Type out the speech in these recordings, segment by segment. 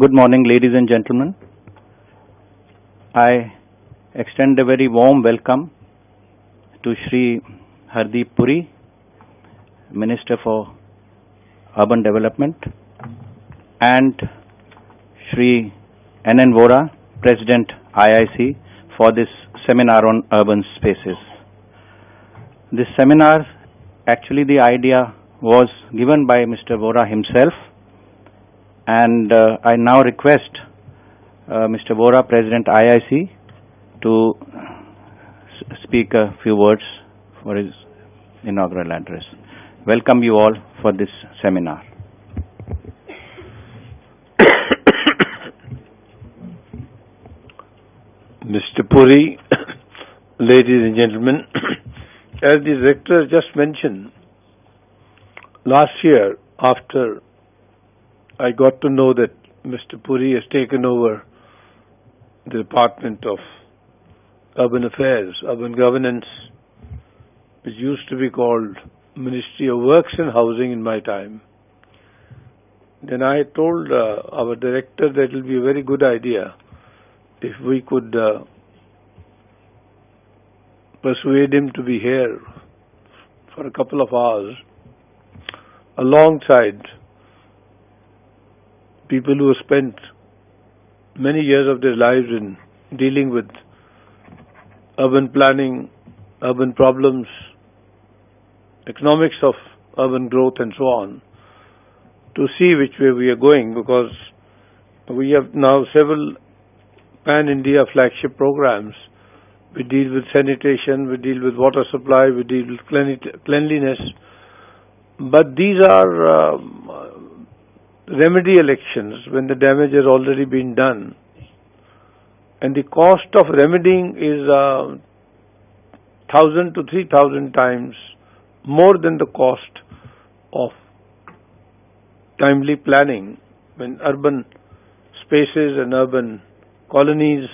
Good morning, ladies and gentlemen. I extend a very warm welcome to Shri Hardeep Puri, Minister for Urban Development, and Shri Vohra, President IIC, for this seminar on urban spaces. This seminar, actually the idea was given by Mr. Vohra himself, and I now request Mr. Vohra, President IIC, to speak a few words for his inaugural address. Welcome you all for this seminar. Mr. Puri, ladies and gentlemen, as the Director just mentioned, last year after I got to know that Mr. Puri has taken over the Department of Urban Affairs, Urban Governance, which used to be called Ministry of Works and Housing in my time. Then I told our Director that it will be a very good idea if we could persuade him to be here for a couple of hours alongside people who have spent many years of their lives in dealing with urban planning, urban problems, economics of urban growth and so on, to see which way we are going, because we have now several pan-India flagship programs. We deal with sanitation, we deal with water supply, we deal with cleanliness, but these are remedial actions when the damage has already been done, and the cost of remedying is 1,000 to 3,000 times more than the cost of timely planning when urban spaces and urban colonies,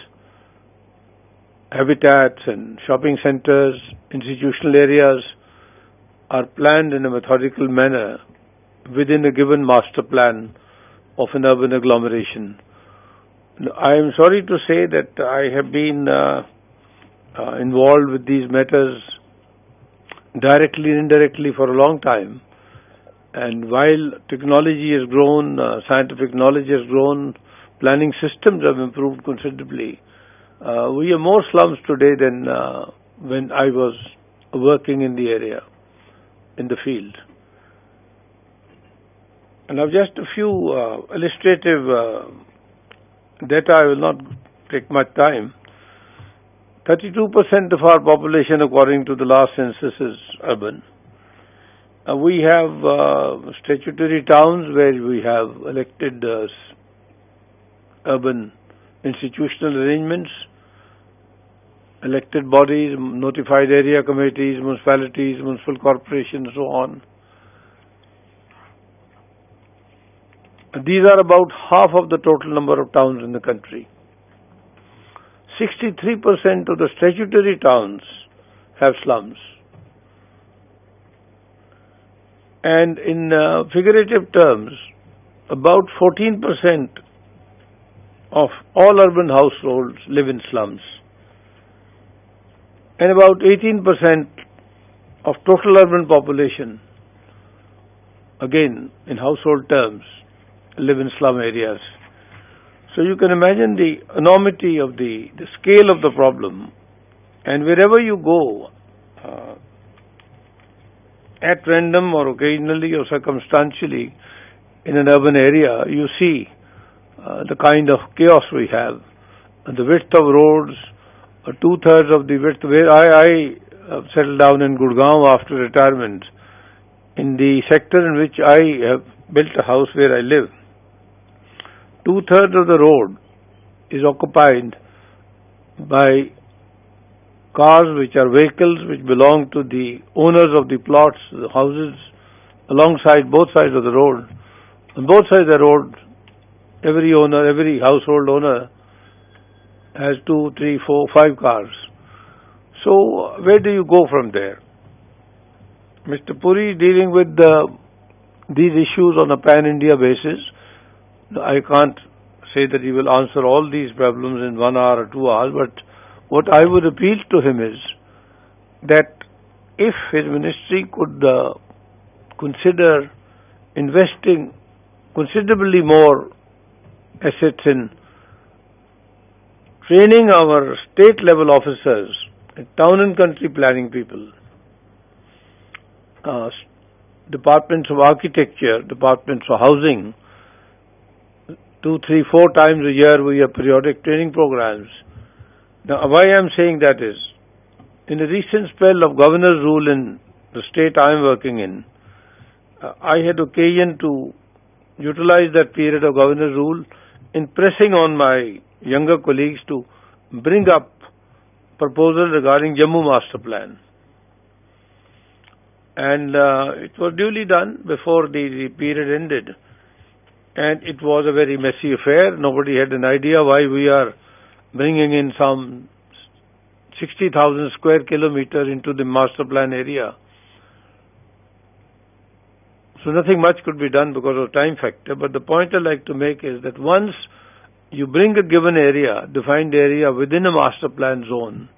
habitats and shopping centers, institutional areas are planned in a methodical manner within a given master plan of an urban agglomeration. I am sorry to say that I have been involved with these matters directly and indirectly for a long time, and while technology has grown, scientific knowledge has grown, planning systems have improved considerably, we have more slums today than when I was working in the area, in the field. And now just a few illustrative data. I will not take much time. 32% of our population, according to the last census, is urban. We have statutory towns where we have elected urban institutional arrangements, elected bodies, notified area committees, municipalities, municipal corporations, and so on. These are about half of the total number of towns in the country. 63% of the statutory towns have slums. And in figurative terms, about 14% of all urban households live in slums. And about 18% of total urban population, again in household terms, live in slum areas. So you can imagine the enormity of the scale of the problem. And wherever you go, at random or occasionally or circumstantially in an urban area, you see the kind of chaos we have. And the width of roads, 2/3 of the width, where I settled down in Gurgaon after retirement, in the sector in which I have built a house where I live. 2/3 of the road is occupied by cars which are vehicles which belong to the owners of the plots, the houses, alongside both sides of the road. On both sides of the road, every household owner has 2, 3, 4, 5 cars. So where do you go from there? Mr. Puri is dealing with these issues on a pan-India basis. I can't say that he will answer all these problems in 1 hour or 2 hours, but what I would appeal to him is that if his ministry could consider investing considerably more assets in training our state level officers, town and country planning people, departments of architecture, departments of housing. 2, 3, 4 times a year we have periodic training programs. Now, why I am saying that is, in a recent spell of governor's rule in the state I am working in, I had occasion to utilize that period of governor's rule in pressing on my younger colleagues to bring up proposals regarding Jammu Master Plan. And it was duly done before the period ended. And it was a very messy affair. Nobody had an idea why we are bringing in some 60,000 square kilometers into the master plan area. So nothing much could be done because of time factor. But the point I'd like to make is that once you bring a given area, defined area within a master plan zone,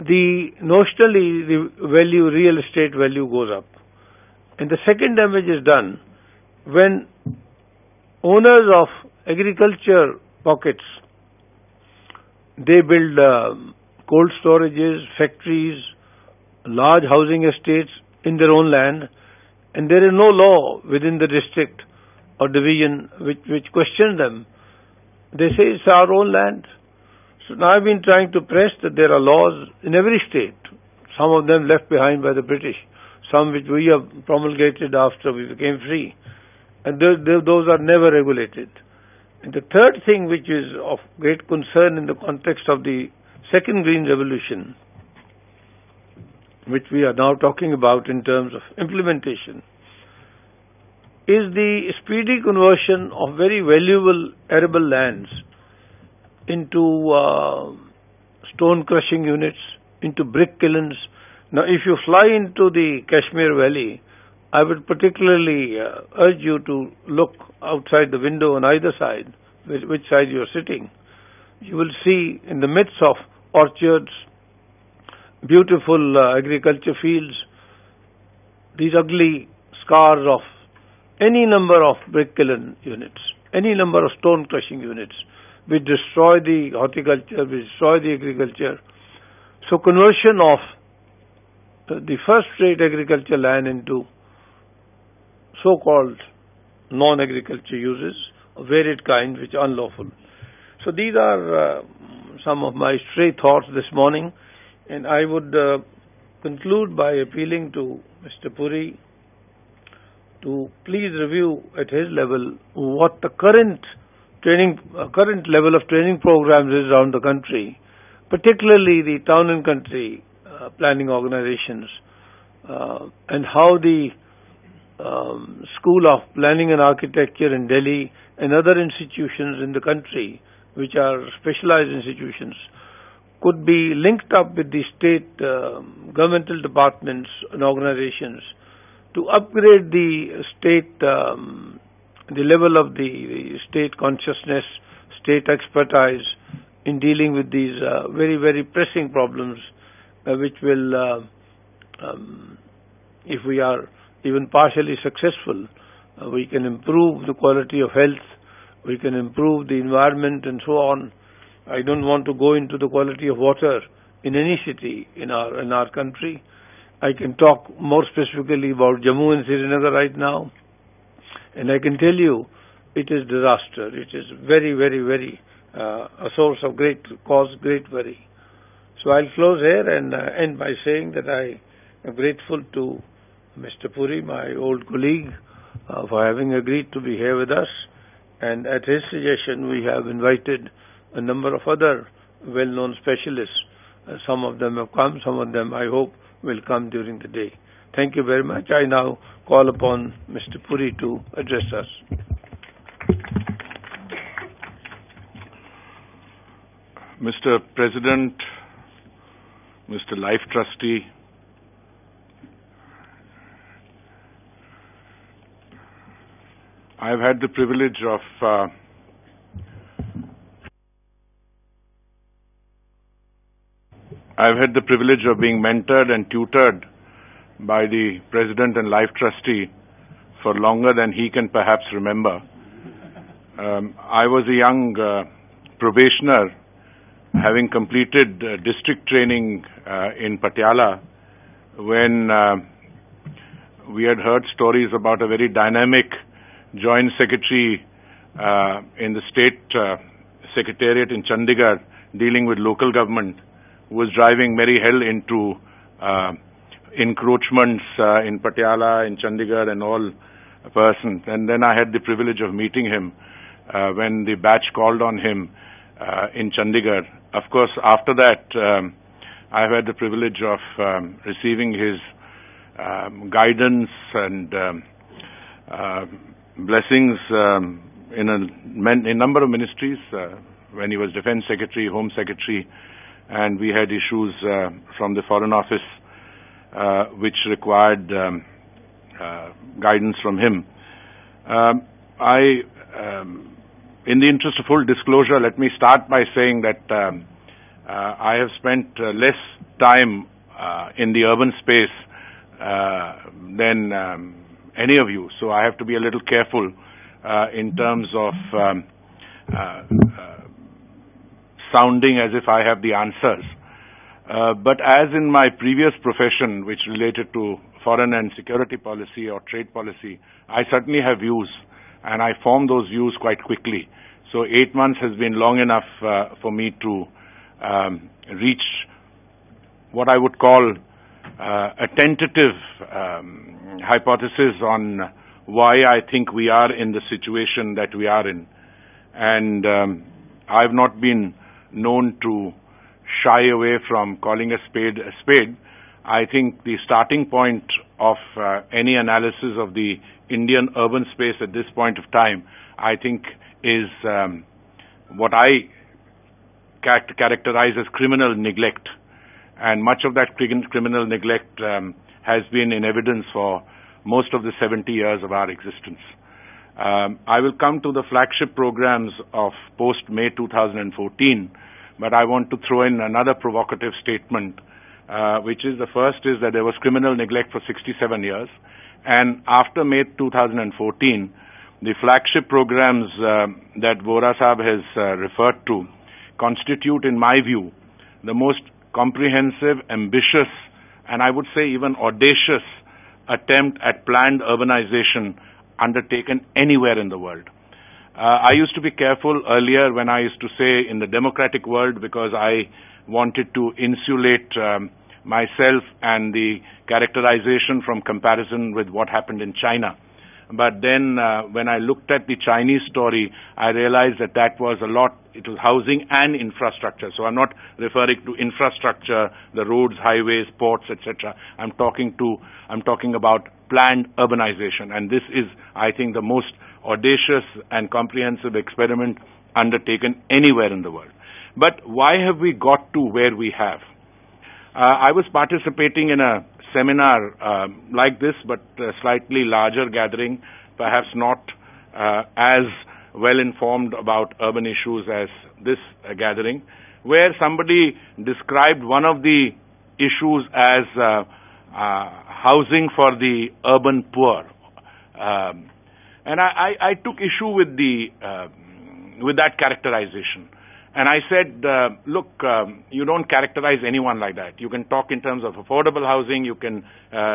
notionally the value, real estate value goes up. And the second damage is done when owners of agriculture pockets, they build cold storages, factories, large housing estates in their own land, and there is no law within the district or division which questions them. They say it's our own land. So now I've been trying to press that there are laws in every state, some of them left behind by the British, some which we have promulgated after we became free, and those are never regulated. And the third thing which is of great concern in the context of the second green revolution, which we are now talking about in terms of implementation, is the speedy conversion of very valuable arable lands into stone crushing units, into brick kilns. Now, if you fly into the Kashmir Valley, I would particularly urge you to look outside the window on either side, which side you are sitting. You will see in the midst of orchards, beautiful agriculture fields, these ugly scars of any number of brick kiln units, any number of stone crushing units, which destroy the horticulture, which destroy the agriculture. So conversion of the first-rate agriculture land into so-called non-agriculture uses of varied kind, which are unlawful. So these are some of my stray thoughts this morning, and I would conclude by appealing to Mr. Puri to please review at his level what the current level of training programs is around the country, particularly the town and country planning organizations, and how the School of Planning and Architecture in Delhi and other institutions in the country, which are specialized institutions, could be linked up with the state governmental departments and organizations to upgrade the state, the level of the state consciousness, state expertise in dealing with these very, very pressing problems, which will, if we are even partially successful, we can improve the quality of health, we can improve the environment and so on. I don't want to go into the quality of water in any city in our country. I can talk more specifically about Jammu and Srinagar right now, and I can tell you it is disaster. It is very, very, very a source of great worry. So I'll close here and end by saying that I am grateful to Mr. Puri, my old colleague, for having agreed to be here with us. And at his suggestion, we have invited a number of other well-known specialists. Some of them have come, some of them, I hope, will come during the day. Thank you very much. I now call upon Mr. Puri to address us. Mr. President, Mr. Life Trustee, I've had the privilege of I've had the privilege of being mentored and tutored by the President and Life Trustee for longer than he can perhaps remember. I was a young probationer, having completed district training in Patiala, when we had heard stories about a very dynamic Joint Secretary in the State Secretariat in Chandigarh dealing with local government, who was driving merry hell into encroachments in Patiala, in Chandigarh and all persons. And then I had the privilege of meeting him when the batch called on him in Chandigarh. Of course, after that, I've had the privilege of receiving his guidance and blessings in a number of ministries, when he was Defense Secretary, Home Secretary, and we had issues from the Foreign Office which required guidance from him. In the interest of full disclosure, let me start by saying that I have spent less time in the urban space than any of you, so I have to be a little careful in terms of sounding as if I have the answers. But as in my previous profession, which related to foreign and security policy or trade policy, I certainly have views, and I form those views quite quickly. So 8 months has been long enough for me to reach what I would call a tentative hypothesis on why I think we are in the situation that we are in. And I've not been known to shy away from calling a spade a spade. I think the starting point of any analysis of the Indian urban space at this point of time, I think, is what I characterize as criminal neglect. And much of that criminal neglect has been in evidence for most of the 70 years of our existence. I will come to the flagship programs of post-May 2014, but I want to throw in another provocative statement, which is the first is that there was criminal neglect for 67 years. And after May 2014, the flagship programs that Vohra Sahab has referred to constitute, in my view, the most comprehensive, ambitious, and I would say even audacious attempt at planned urbanization undertaken anywhere in the world. I used to be careful earlier when I used to say in the democratic world, because I wanted to insulate myself and the characterization from comparison with what happened in China. But then when I looked at the Chinese story, I realized that that was a lot, it was housing and infrastructure. So I'm not referring to infrastructure, the roads, highways, ports, etc. I'm talking about planned urbanization. And this is, I think, the most audacious and comprehensive experiment undertaken anywhere in the world. But why have we got to where we have? I was participating in a seminar like this, but slightly larger gathering, perhaps not as well informed about urban issues as this gathering, where somebody described one of the issues as housing for the urban poor. And I took issue with that characterization. And I said, look, you don't characterize anyone like that. You can talk in terms of affordable housing, you can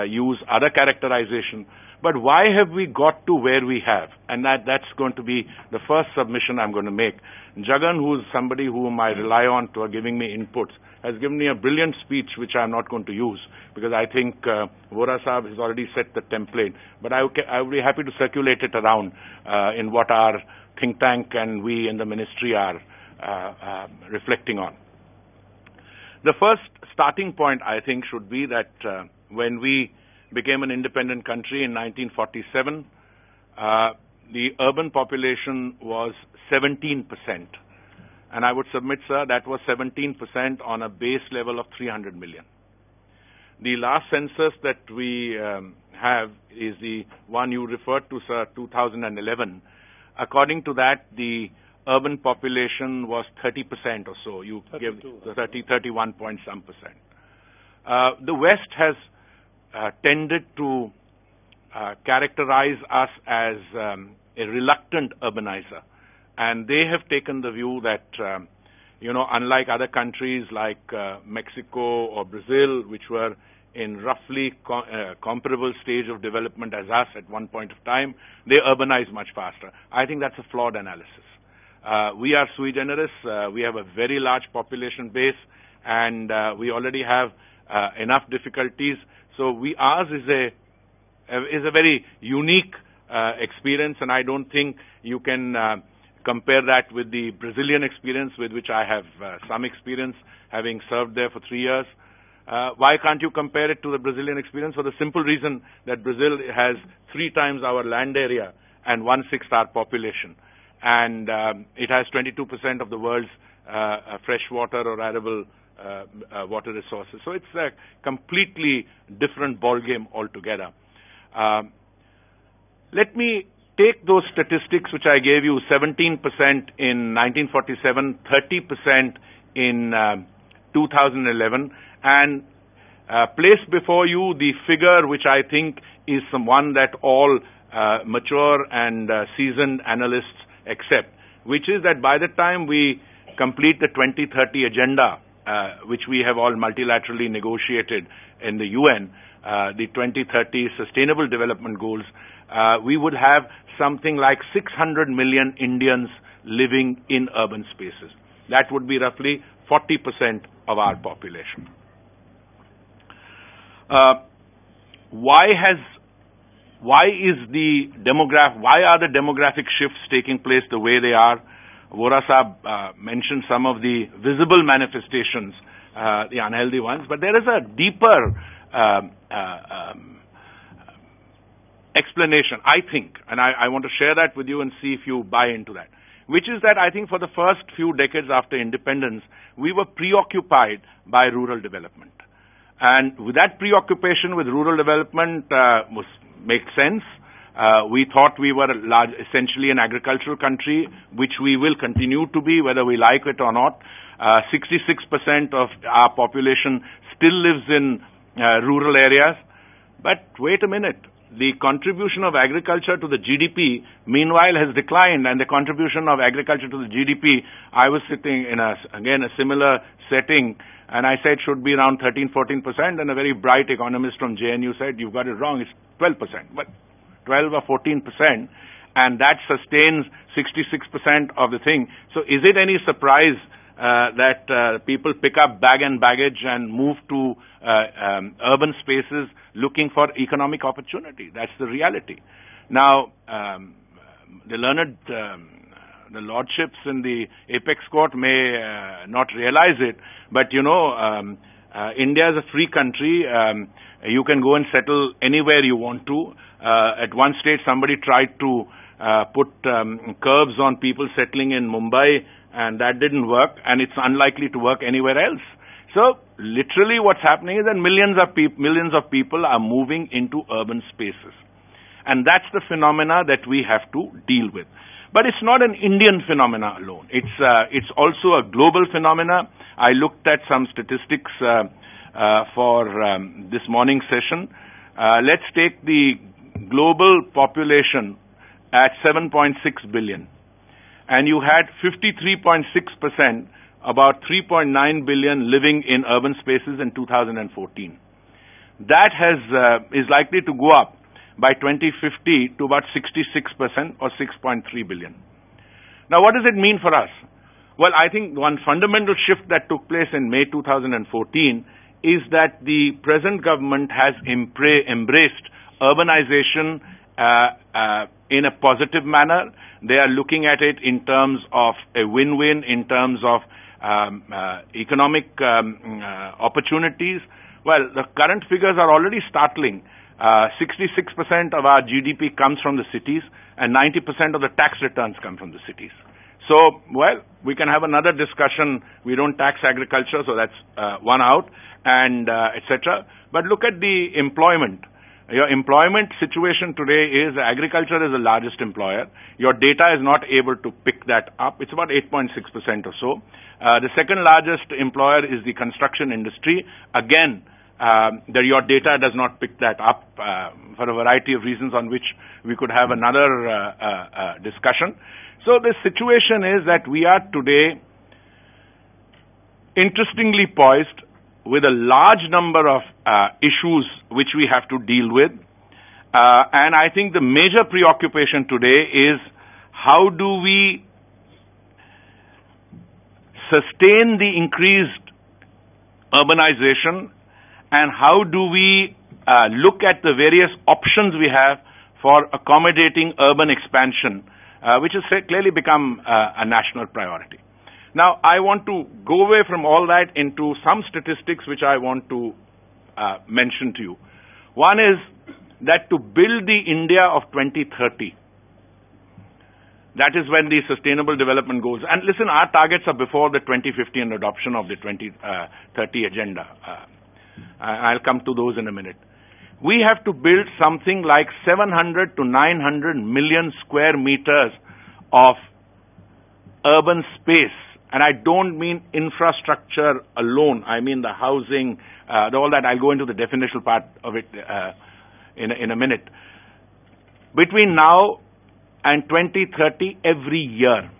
use other characterization, but why have we got to where we have? And that's going to be the first submission I'm going to make. Jagan, who's somebody whom I rely on to giving me inputs, has given me a brilliant speech which I'm not going to use, because I think Vohra Sahab has already set the template. But I would be happy to circulate it around in what our think tank and we in the ministry are reflecting on. The first starting point, I think, should be that when we became an independent country in 1947, the urban population was 17%. And I would submit, sir, that was 17% on a base level of 300 million. The last census that we have is the one you referred to, sir, 2011. According to that, the urban population was 30% or so. You give 31 point some percent. The West has tended to characterize us as a reluctant urbanizer. And they have taken the view that, unlike other countries like Mexico or Brazil, which were in roughly comparable stage of development as us at one point of time, they urbanize much faster. I think that's a flawed analysis. We are sui generis. We have a very large population base, and we already have enough difficulties. So ours is a very unique experience, and I don't think you can compare that with the Brazilian experience, with which I have some experience, having served there for 3 years. Why can't you compare it to the Brazilian experience? For the simple reason that Brazil has 3 times our land area and 1/6 our population. And it has 22% of the world's freshwater or arable water resources. So it's a completely different ballgame altogether. Let me take those statistics which I gave you, 17% in 1947, 30% in 2011, and place before you the figure which I think is one that all mature and seasoned analysts accept, which is that by the time we complete the 2030 agenda, which we have all multilaterally negotiated in the UN, the 2030 Sustainable Development Goals, we would have something like 600 million Indians living in urban spaces. That would be roughly 40% of our population. Why are the demographic shifts taking place the way they are? Vohra Sahab mentioned some of the visible manifestations, the unhealthy ones, but there is a deeper explanation, I think, and I want to share that with you and see if you buy into that, which is that I think for the first few decades after independence, we were preoccupied by rural development. And with that preoccupation with rural development makes sense. We thought we were essentially an agricultural country, which we will continue to be, whether we like it or not. 66% of our population still lives in rural areas. But wait a minute. The contribution of agriculture to the GDP, meanwhile, has declined, and the contribution of agriculture to the GDP, I was sitting in a similar setting, and I said should be around 13-14%, and a very bright economist from JNU said, you've got it wrong, it's 12%, but 12 or 14%, and that sustains 66% of the thing. So is it any surprise that people pick up bag and baggage and move to urban spaces looking for economic opportunity? That's the reality. Now, the learned, the lordships in the apex court may not realize it, but India is a free country. You can go and settle anywhere you want to. At one stage, somebody tried to put curbs on people settling in Mumbai, and that didn't work, and it's unlikely to work anywhere else. So, literally what's happening is that millions of people are moving into urban spaces. And that's the phenomena that we have to deal with. But it's not an Indian phenomena alone. It's also a global phenomena. I looked at some statistics for this morning's session. Let's take the global population at 7.6 billion. And you had 53.6%, about 3.9 billion living in urban spaces in 2014. That is likely to go up by 2050 to about 66% or 6.3 billion. Now, what does it mean for us? Well, I think one fundamental shift that took place in May 2014 is that the present government has embraced urbanization in a positive manner. They are looking at it in terms of a win-win, in terms of economic opportunities. Well, the current figures are already startling. 66% of our GDP comes from the cities, and 90% of the tax returns come from the cities. So, well, we can have another discussion. We don't tax agriculture, so that's one out, and etc. But look at the employment. Your employment situation today is agriculture is the largest employer. Your data is not able to pick that up. It's about 8.6% or so. The second largest employer is the construction industry. Again, your data does not pick that up for a variety of reasons on which we could have another discussion. So the situation is that we are today interestingly poised with a large number of issues which we have to deal with. And I think the major preoccupation today is how do we sustain the increased urbanization, and how do we look at the various options we have for accommodating urban expansion, which has clearly become a national priority. Now, I want to go away from all that into some statistics which I want to mention to you. One is that to build the India of 2030, that is when the Sustainable Development Goals, and listen, our targets are before the 2015 adoption of the 2030 agenda. I'll come to those in a minute. We have to build something like 700 to 900 million square meters of urban space. And I don't mean infrastructure alone. I mean the housing, all that. I'll go into the definitional part of it in a minute. Between now and 2030, every year.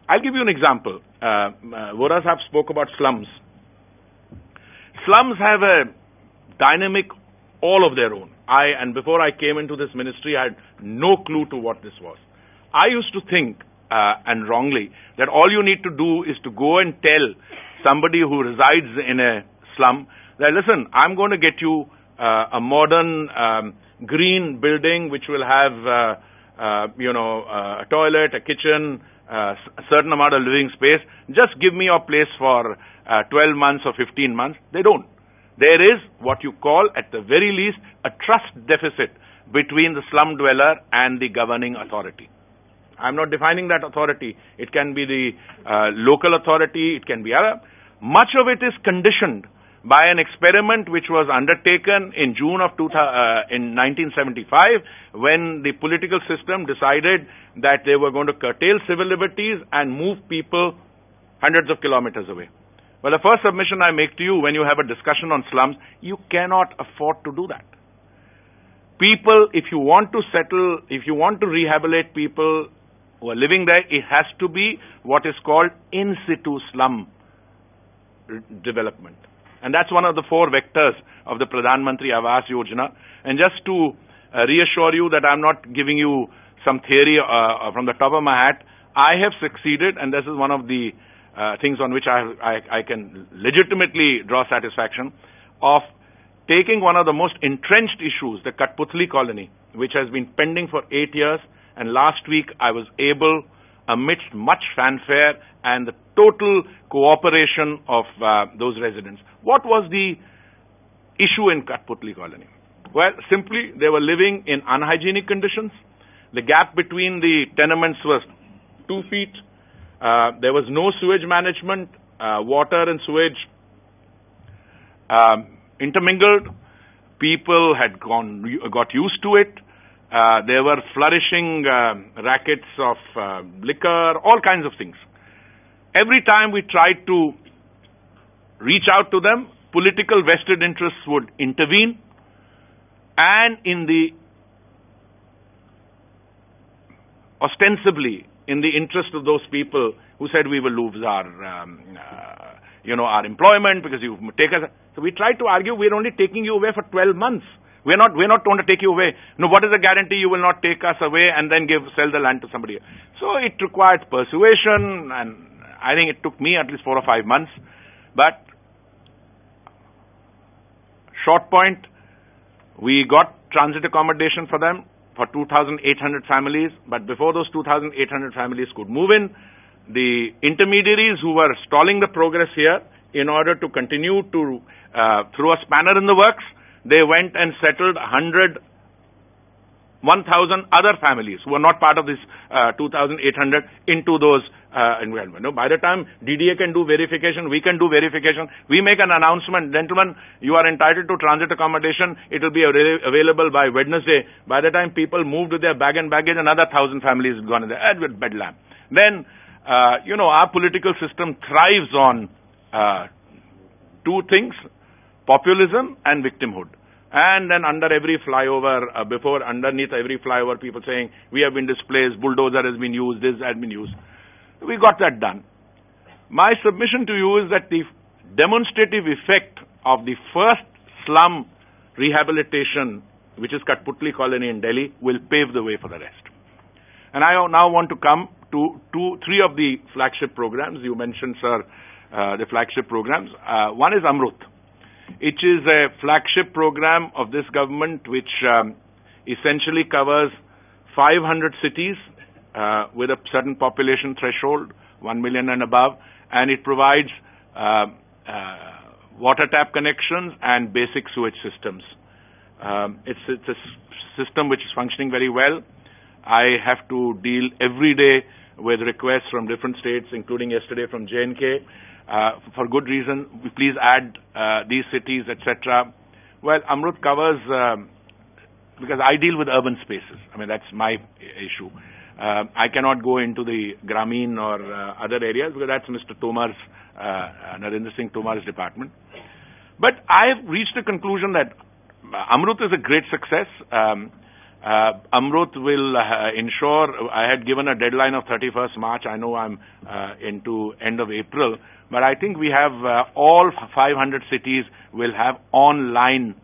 I'll give you an example. Vohra Sahab spoke about slums. Slums have a dynamic all of their own. And before I came into this ministry, I had no clue to what this was. I used to think, and wrongly, that all you need to do is to go and tell somebody who resides in a slum that, listen, I'm going to get you a modern green building which will have, a toilet, a kitchen, a certain amount of living space. Just give me your place for 12 months or 15 months. They don't. There is what you call, at the very least, a trust deficit between the slum dweller and the governing authority. I'm not defining that authority. It can be the local authority, it can be other. Much of it is conditioned by an experiment which was undertaken in June of 1975, when the political system decided that they were going to curtail civil liberties and move people hundreds of kilometers away. Well, the first submission I make to you when you have a discussion on slums, you cannot afford to do that. People, if you want to settle, if you want to rehabilitate people who are living there, it has to be what is called in situ slum development. And that's one of the 4 vectors of the Pradhan Mantri Awas Yojana. And just to reassure you that I'm not giving you some theory from the top of my hat, I have succeeded, and this is one of the things on which I can legitimately draw satisfaction, of taking one of the most entrenched issues, the Katputli colony, which has been pending for 8 years, and last week I was able, amidst much fanfare and the total cooperation of those residents. What was the issue in Katputli colony? Well, simply they were living in unhygienic conditions. The gap between the tenements was 2 feet. There was no sewage management. Water and sewage intermingled. People had got used to it. There were flourishing rackets of liquor, all kinds of things. Every time we tried to reach out to them, political vested interests would intervene, and ostensibly in the interest of those people who said we will lose our employment because you take us. So we tried to argue, we're only taking you away for 12 months. We're not going to take you away. No, what is the guarantee you will not take us away and then sell the land to somebody else? So it required persuasion, and I think it took me at least 4 or 5 months. But short point, we got transit accommodation for them for 2,800 families. But before those 2,800 families could move in, the intermediaries who were stalling the progress here in order to continue to throw a spanner in the works, they went and settled 1,000 other families who were not part of this 2,800 into those environment. No, by the time DDA can do verification, we can do verification. We make an announcement, gentlemen, you are entitled to transit accommodation. It will be available by Wednesday. By the time people move with their bag and baggage, another 1,000 families have gone in there with bedlam. Then, our political system thrives on two things: populism and victimhood. And then under every flyover, underneath every flyover, people saying, we have been displaced, bulldozer has been used, this has been used. We got that done. My submission to you is that the demonstrative effect of the first slum rehabilitation, which is Katputli colony in Delhi, will pave the way for the rest. And I now want to come to three of the flagship programs. You mentioned, sir, the flagship programs. One is Amrut. It is a flagship program of this government which essentially covers 500 cities with a certain population threshold, 1 million and above, and it provides water tap connections and basic sewage systems. It's a system which is functioning very well. I have to deal every day with requests from different states, including yesterday from J&K. For good reason, please add these cities, etc. Well, Amrut covers, because I deal with urban spaces. I mean, that's my issue. I cannot go into the Grameen or other areas because that's Mr. Tomar's, Narendra Singh Tomar's department. But I've reached a conclusion that Amrut is a great success. Amrut will ensure, I had given a deadline of 31st March. I know I'm into end of April. But I think we have all 500 cities will have online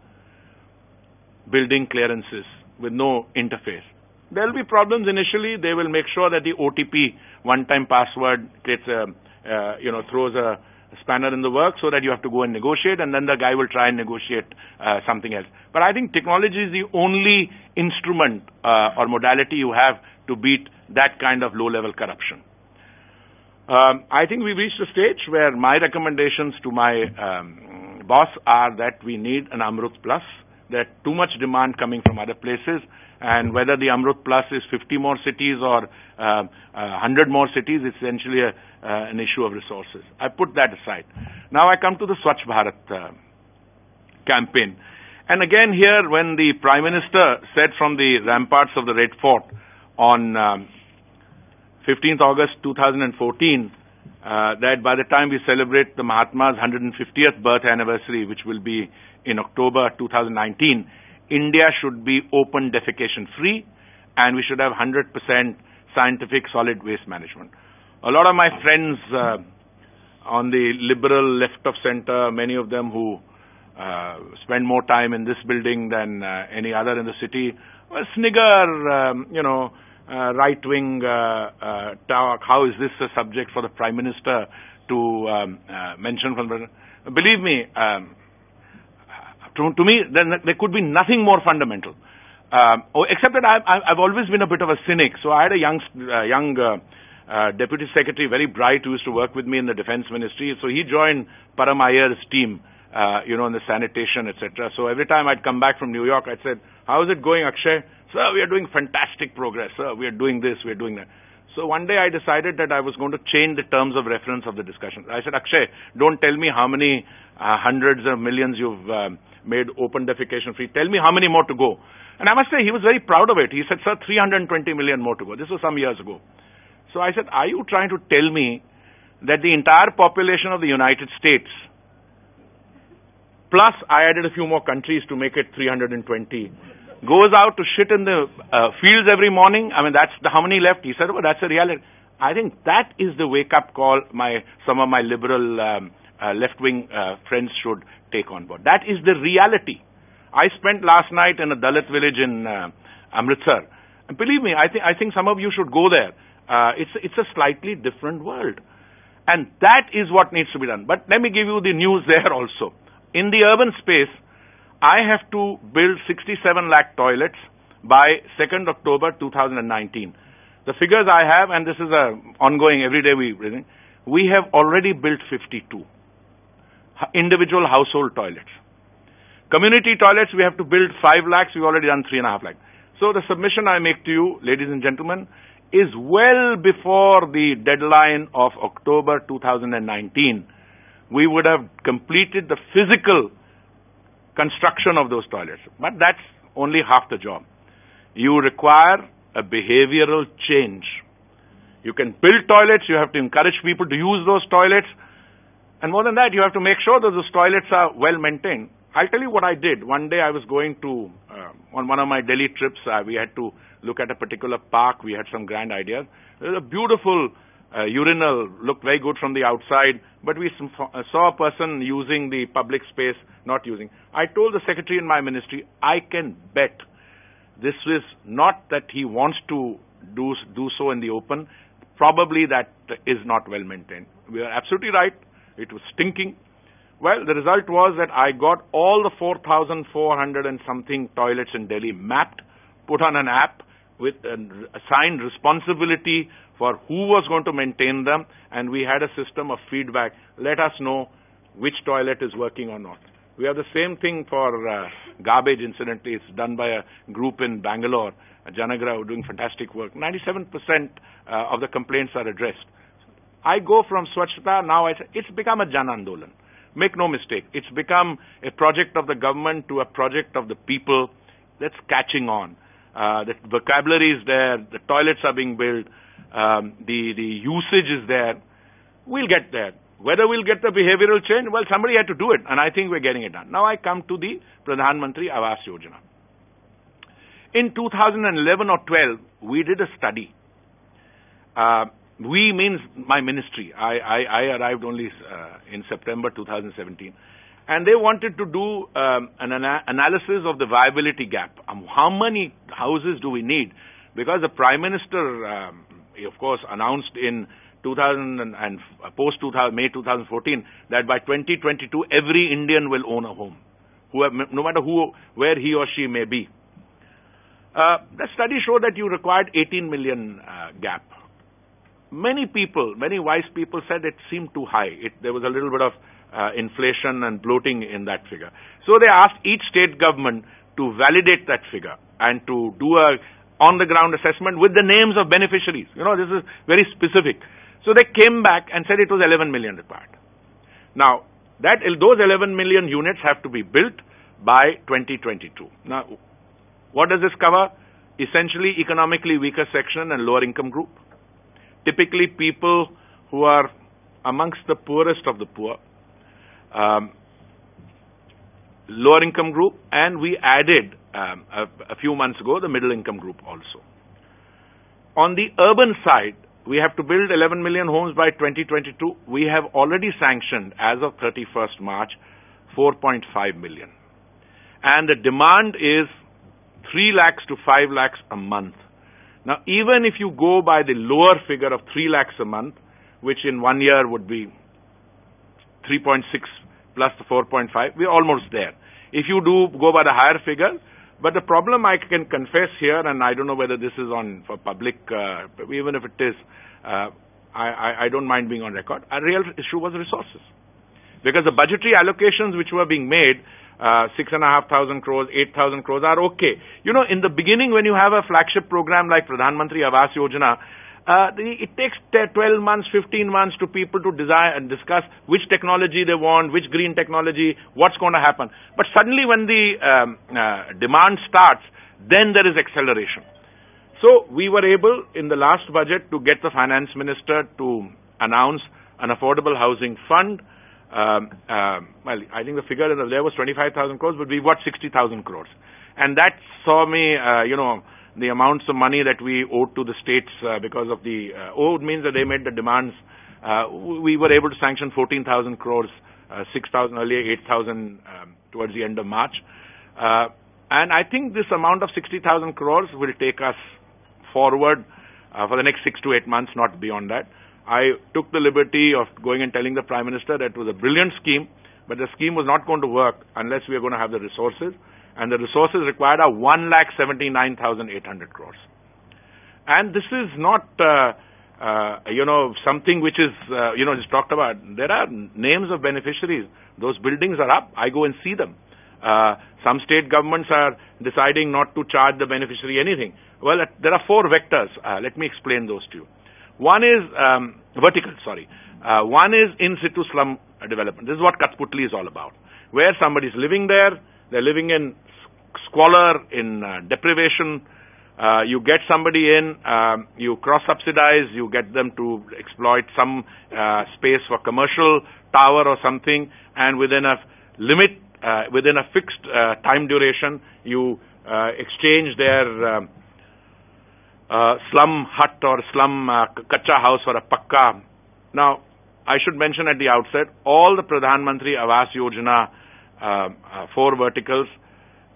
building clearances with no interface. There will be problems initially. They will make sure that the OTP, one-time password, creates throws a spanner in the works so that you have to go and negotiate, and then the guy will try and negotiate something else. But I think technology is the only instrument or modality you have to beat that kind of low-level corruption. I think we've reached a stage where my recommendations to my boss are that we need an Amrut Plus. There's too much demand coming from other places, and whether the Amrut Plus is 50 more cities or 100 more cities, it's essentially an issue of resources. I put that aside. Now I come to the Swachh Bharat campaign. And again here, when the Prime Minister said from the ramparts of the Red Fort on 15th August 2014, that by the time we celebrate the Mahatma's 150th birth anniversary, which will be in October 2019, India should be open defecation free, and we should have 100% scientific solid waste management. A lot of my friends on the liberal left of center, many of them who spend more time in this building than any other in the city, snigger, right-wing talk. How is this a subject for the Prime Minister to mention? Believe me, to me, there could be nothing more fundamental. Except that I've always been a bit of a cynic. So I had a young Deputy Secretary, very bright, who used to work with me in the Defense Ministry. So he joined Param Iyer's team, in the sanitation, etc. So every time I'd come back from New York, I'd say, how is it going, Akshay? Sir, we are doing fantastic progress. Sir, we are doing this, we are doing that. So one day I decided that I was going to change the terms of reference of the discussion. I said, Akshay, don't tell me how many hundreds of millions you've made open defecation free. Tell me how many more to go. And I must say, he was very proud of it. He said, sir, 320 million more to go. This was some years ago. So I said, are you trying to tell me that the entire population of the United States, plus I added a few more countries to make it 320, goes out to shit in the fields every morning? I mean, that's how many left? He said, well, that's a reality. I think that is the wake-up call some of my liberal left-wing friends should take on board. That is the reality. I spent last night in a Dalit village in Amritsar. And believe me, I think some of you should go there. It's a slightly different world. And that is what needs to be done. But let me give you the news there also. In the urban space, I have to build 67 lakh toilets by 2nd October 2019. The figures I have, and this is ongoing every day we have already built 52 individual household toilets. Community toilets, we have to build 5 lakhs. We've already done 3.5 lakhs. So the submission I make to you, ladies and gentlemen, is well before the deadline of October 2019. We would have completed the physical construction of those toilets. But that's only half the job. You require a behavioral change. You can build toilets, you have to encourage people to use those toilets, and more than that, you have to make sure that those toilets are well maintained. I'll tell you what I did. One day I was going to, on one of my Delhi trips, we had to look at a particular park. We had some grand ideas. There was a beautiful urinal, looked very good from the outside, but we saw a person using the public space, not using. I told the secretary in my ministry, I can bet this is not that he wants to do so in the open. Probably that is not well maintained. We are absolutely right. It was stinking. Well, the result was that I got all the 4,400 and something toilets in Delhi mapped, put on an app with an assigned responsibility for who was going to maintain them, and we had a system of feedback. Let us know which toilet is working or not. We have the same thing for garbage, incidentally. It's done by a group in Bangalore, Janagra, who are doing fantastic work. 97% of the complaints are addressed. I go from Swachhata, now it's become a Jan Andolan. Make no mistake, it's become a project of the government to a project of the people that's catching on. The vocabulary is there, the toilets are being built, the usage is there. We'll get there. Whether we'll get the behavioral change, well, somebody had to do it, and I think we're getting it done. Now I come to the Pradhan Mantri Awas Yojana. In 2011 or 12, we did a study. We means my ministry. I arrived only in September 2017. And they wanted to do an analysis of the viability gap. How many houses do we need? Because the Prime Minister, of course, announced in May 2014 that by 2022 every Indian will own a home, no matter where he or she may be. The study showed that you required 18 million gap. Many people, many wise people said it seemed too high. There was a little bit of inflation and bloating in that figure. So they asked each state government to validate that figure and to do a on-the-ground assessment with the names of beneficiaries. You know, this is very specific. So they came back and said it was 11 million required. Now, those 11 million units have to be built by 2022. Now, what does this cover? Essentially, economically weaker section and lower income group. Typically, people who are amongst the poorest of the poor, lower income group, and we added a few months ago the middle income group also. On the urban side, we have to build 11 million homes by 2022. We have already sanctioned, as of 31st March, 4.5 million. And the demand is 3 lakhs to 5 lakhs a month. Now, even if you go by the lower figure of 3 lakhs a month, which in 1 year would be 3.6 plus the 4.5, we're almost there. If you do go by the higher figure, but the problem I can confess here, and I don't know whether this is on for public, even if it is, I don't mind being on record, a real issue was resources. Because the budgetary allocations which were being made, 6,500 crores, 8,000 crores are okay. You know, in the beginning when you have a flagship program like Pradhan Mantri Awas Yojana, it takes 12 months, 15 months to people to design and discuss which technology they want, which green technology, what's going to happen. But suddenly when the demand starts, then there is acceleration. So we were able in the last budget to get the finance minister to announce an affordable housing fund. Well, I think the figure there was 25,000 crores, but we got 60,000 crores. And that saw me, the amounts of money that we owed to the states because of the owed means that they made the demands. We were able to sanction 14,000 crores, 6,000 earlier, 8,000 towards the end of March. And I think this amount of 60,000 crores will take us forward for the next 6 to 8 months, not beyond that. I took the liberty of going and telling the Prime Minister that it was a brilliant scheme, but the scheme was not going to work unless we are going to have the resources. And the resources required are 1,79,800 crores. And this is not, something which is, just talked about. There are names of beneficiaries. Those buildings are up. I go and see them. Some state governments are deciding not to charge the beneficiary anything. Well, there are four vectors. Let me explain those to you. One is vertical, sorry. One is in situ slum development. This is what Kathputli is all about, where somebody is living there, they're living in squalor, in deprivation. You get somebody in, you cross-subsidize, you get them to exploit some space for commercial tower or something, and within a limit, within a fixed time duration, you exchange their slum hut or slum kacha house for a pakka. Now, I should mention at the outset, all the Pradhan Mantri Awas Yojana, four verticals,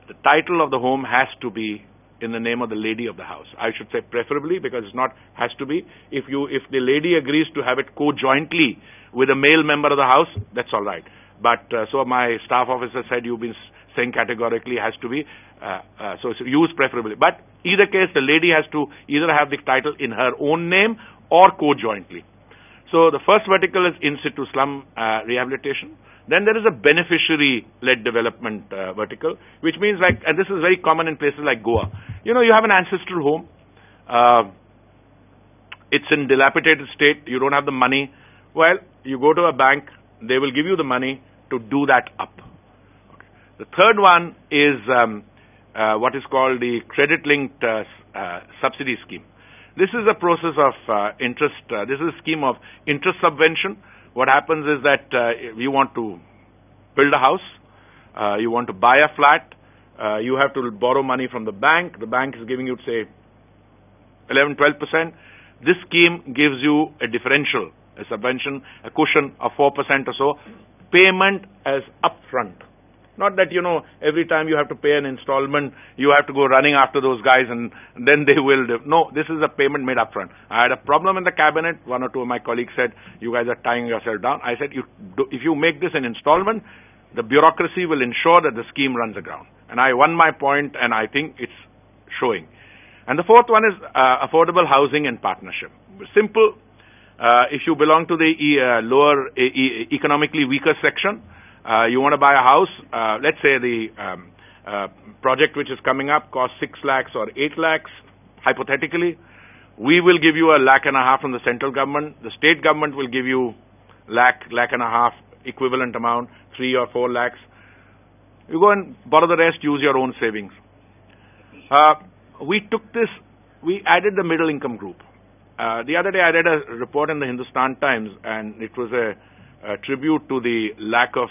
the title of the home has to be in the name of the lady of the house. I should say preferably, because it's not has to be. If the lady agrees to have it co-jointly with a male member of the house, that's all right. But so my staff officer said, you've been saying categorically has to be, so use preferably. But either case, the lady has to either have the title in her own name or co-jointly. So the first vertical is in situ slum rehabilitation. Then there is a beneficiary-led development vertical, which means like, and this is very common in places like Goa. You know, you have an ancestral home. It's in dilapidated state. You don't have the money. Well, you go to a bank. They will give you the money to do that up. Okay. The third one is what is called the credit-linked subsidy scheme. This is a process of interest. This is a scheme of interest subvention. What happens is that you want to build a house, you want to buy a flat, you have to borrow money from the bank. The bank is giving you, say, 11-12%. This scheme gives you a differential, a subvention, a cushion of 4% or so. Payment as upfront. Not that, you know, every time you have to pay an installment, you have to go running after those guys and then they will. No, this is a payment made upfront. I had a problem in the cabinet. One or two of my colleagues said, you guys are tying yourself down. I said, if you make this an installment, the bureaucracy will ensure that the scheme runs aground. And I won my point, and I think it's showing. And the fourth one is affordable housing and partnership. Simple. If you belong to the lower economically weaker section, you want to buy a house, let's say the project which is coming up costs 6 lakhs or 8 lakhs, hypothetically. We will give you $1.5 lakh from the central government. The state government will give you lakh and a half equivalent amount, 3 or 4 lakhs. You go and borrow the rest, use your own savings. We took this, we added the middle income group. The other day I read a report in the Hindustan Times, and it was a tribute to the lack of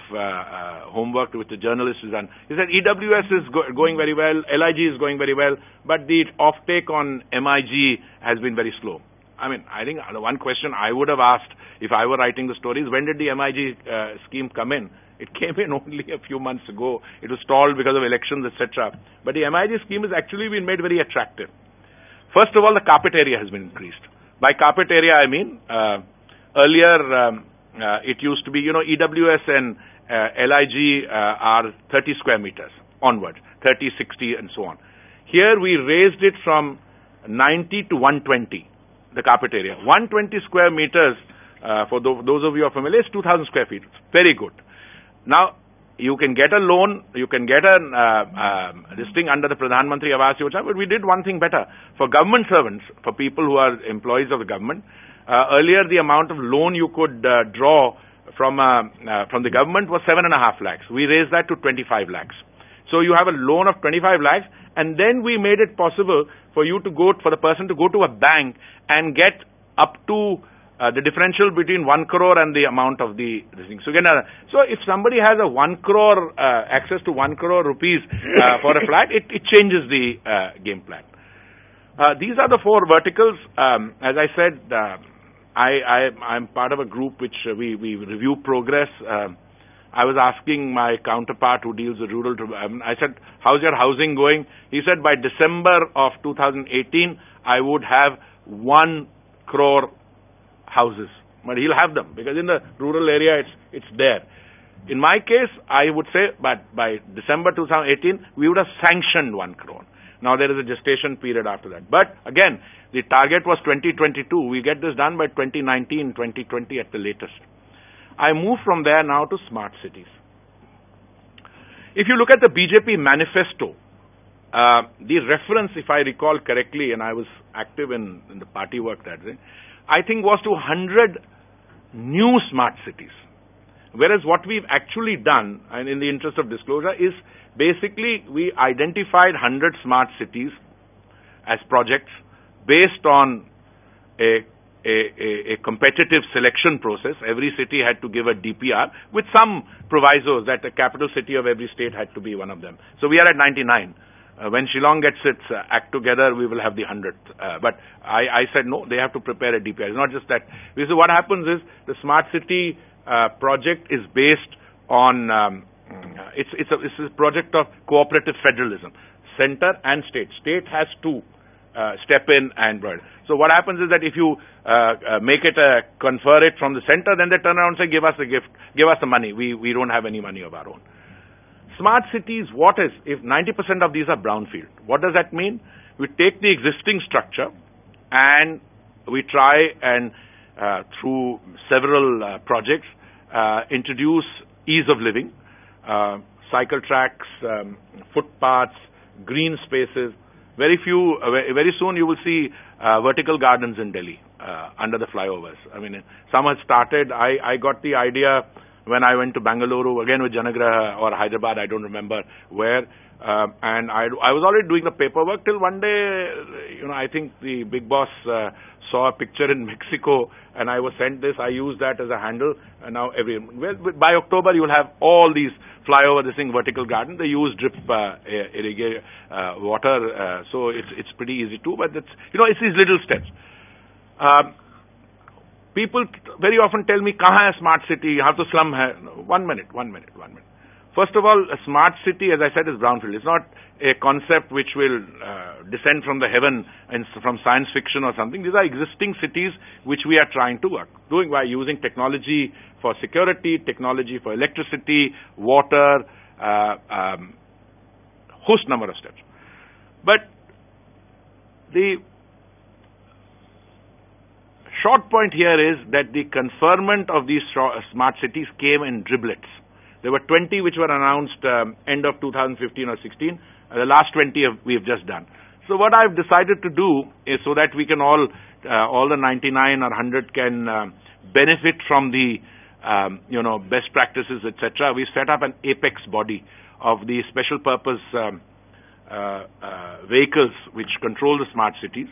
homework which the journalist has done. He said EWS is going very well, LIG is going very well, but the offtake on MIG has been very slow. I mean, I think the one question I would have asked if I were writing the story is, when did the MIG scheme come in? It came in only a few months ago. It was stalled because of elections, etc. But the MIG scheme has actually been made very attractive. First of all, the carpet area has been increased. By carpet area, I mean, earlier it used to be, you know, EWS and LIG are 30 square meters onwards, 30, 60 and so on. Here we raised it from 90 to 120, the carpet area. 120 square meters, for those of you who are familiar, is 2,000 square feet. Very good. Now, you can get a loan, you can get this thing under the Pradhan Mantri Awas Yojana, but we did one thing better. For government servants, for people who are employees of the government, earlier the amount of loan you could draw from the government was 7.5 lakhs. We raised that to 25 lakhs. So you have a loan of 25 lakhs, and then we made it possible for the person to go to a bank and get up to the differential between 1 crore and the amount of this thing. So again, so if somebody has a 1 crore access to 1 crore rupees for a flat, it changes the game plan. These are the four verticals. As I said, I'm part of a group which we review progress. I was asking my counterpart who deals with rural, I said, how's your housing going? He said, by December of 2018, I would have 1 crore houses. But he'll have them, because in the rural area, it's there. In my case, I would say, but by December 2018, we would have sanctioned 1 crore. Now there is a gestation period after that. But again, the target was 2022. We get this done by 2019, 2020 at the latest. I move from there now to smart cities. If you look at the BJP manifesto, the reference, if I recall correctly, and I was active in the party work that day, I think was to 100 new smart cities. Whereas what we've actually done, and in the interest of disclosure, is basically we identified 100 smart cities as projects based on a competitive selection process. Every city had to give a DPR with some provisos that the capital city of every state had to be one of them. So we are at 99. When Shillong gets its act together, we will have the 100th. But I said, no, they have to prepare a DPR. It's not just that. Because what happens is the smart city project is based on, it's a project of cooperative federalism. Center and state. State has to step in and build. So what happens is that if you make it confer it from the center, then they turn around and say, give us the gift, give us the money. We don't have any money of our own. Smart cities, what is, if 90% of these are brownfield, what does that mean? We take the existing structure and we try and through several projects introduce ease of living, cycle tracks, footpaths, green spaces. Very soon you will see vertical gardens in Delhi under the flyovers. I mean, some have started. I got the idea when I went to Bangalore, again with Janagraha, or Hyderabad, I don't remember where, and I was already doing the paperwork till one day, I think the big boss saw a picture in Mexico, and I was sent this. I used that as a handle, and now by October you will have all these flyover, this thing, vertical garden. They use drip irrigate water, so it's pretty easy too. But it's these little steps. People very often tell me, "Kahan hai smart city? How to slum hai?" No, 1 minute. First of all, a smart city, as I said, is brownfield. It's not a concept which will descend from the heaven and from science fiction or something. These are existing cities which we are trying to doing by using technology for security, technology for electricity, water, host number of steps. But the short point here is that the conferment of these smart cities came in driblets. There were 20 which were announced end of 2015 or 16. The last 20 we have just done. So what I've decided to do is so that we can all the 99 or 100 can benefit from the best practices, etc. We set up an apex body of the special purpose vehicles which control the smart cities.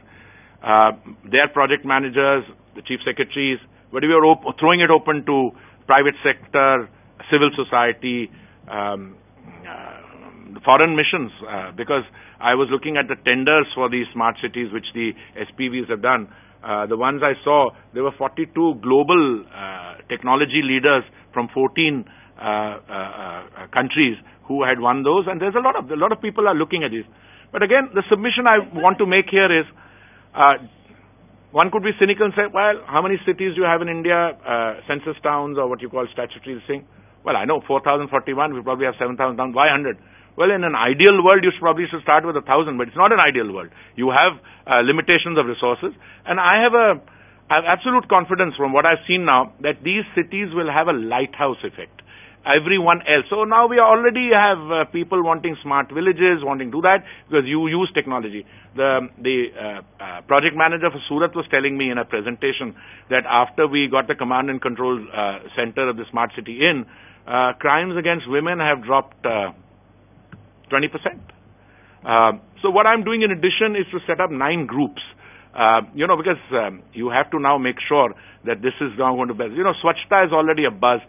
Their project managers, the chief secretaries, but we are throwing it open to private sector, civil society, foreign missions, because I was looking at the tenders for these smart cities which the SPVs have done. The ones I saw, there were 42 global technology leaders from 14 countries who had won those, and there's a lot of people are looking at these. But again, the submission I want to make here is, one could be cynical and say, well, how many cities do you have in India, census towns or what you call statutory thing? Well, I know 4,041, we probably have 7,000 towns. Why 100? Well, in an ideal world, you probably should start with 1,000, but it's not an ideal world. You have limitations of resources, and I have absolute confidence from what I've seen now that these cities will have a lighthouse effect. Everyone else. So now we already have people wanting smart villages, wanting to do that because you use technology. The project manager for Surat was telling me in a presentation that after we got the command and control center of the smart city in, crimes against women have dropped 20%. So what I'm doing in addition is to set up 9 groups. Because you have to now make sure that this is now going to be. Swachhta is already a buzz.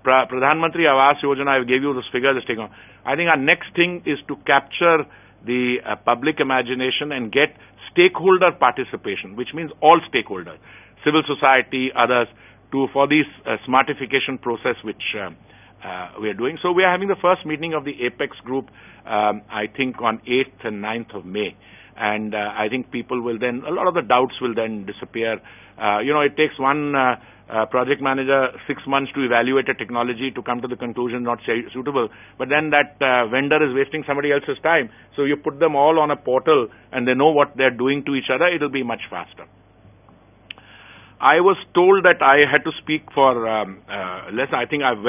Pradhan Mantri Awas Yojana, I gave you those figures. I think our next thing is to capture the public imagination and get stakeholder participation, which means all stakeholders, civil society, others, for this smartification process which we are doing. So we are having the first meeting of the Apex group, I think on 8th and 9th of May. And I think people will then, a lot of the doubts will then disappear. It takes one project manager 6 months to evaluate a technology to come to the conclusion not suitable. But then that vendor is wasting somebody else's time. So you put them all on a portal and they know what they're doing to each other, it will be much faster. I was told that I had to speak for less. I think I've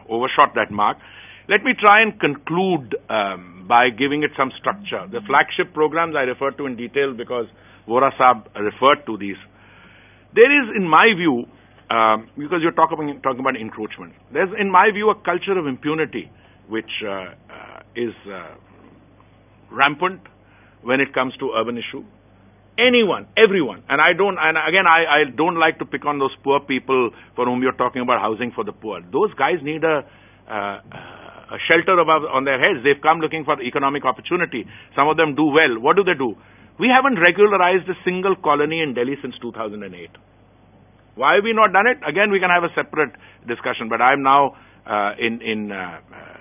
overshot that mark. Let me try and conclude by giving it some structure. The flagship programs I referred to in detail because Vohra Saab referred to these. There is, in my view, because you're talking about encroachment, there's, in my view, a culture of impunity which is rampant when it comes to urban issue. Anyone, everyone, and I don't like to pick on those poor people for whom you're talking about housing for the poor. Those guys need a shelter above on their heads. They've come looking for economic opportunity. Some of them do well. What do? We haven't regularized a single colony in Delhi since 2008. Why have we not done it? Again, we can have a separate discussion, but I'm now in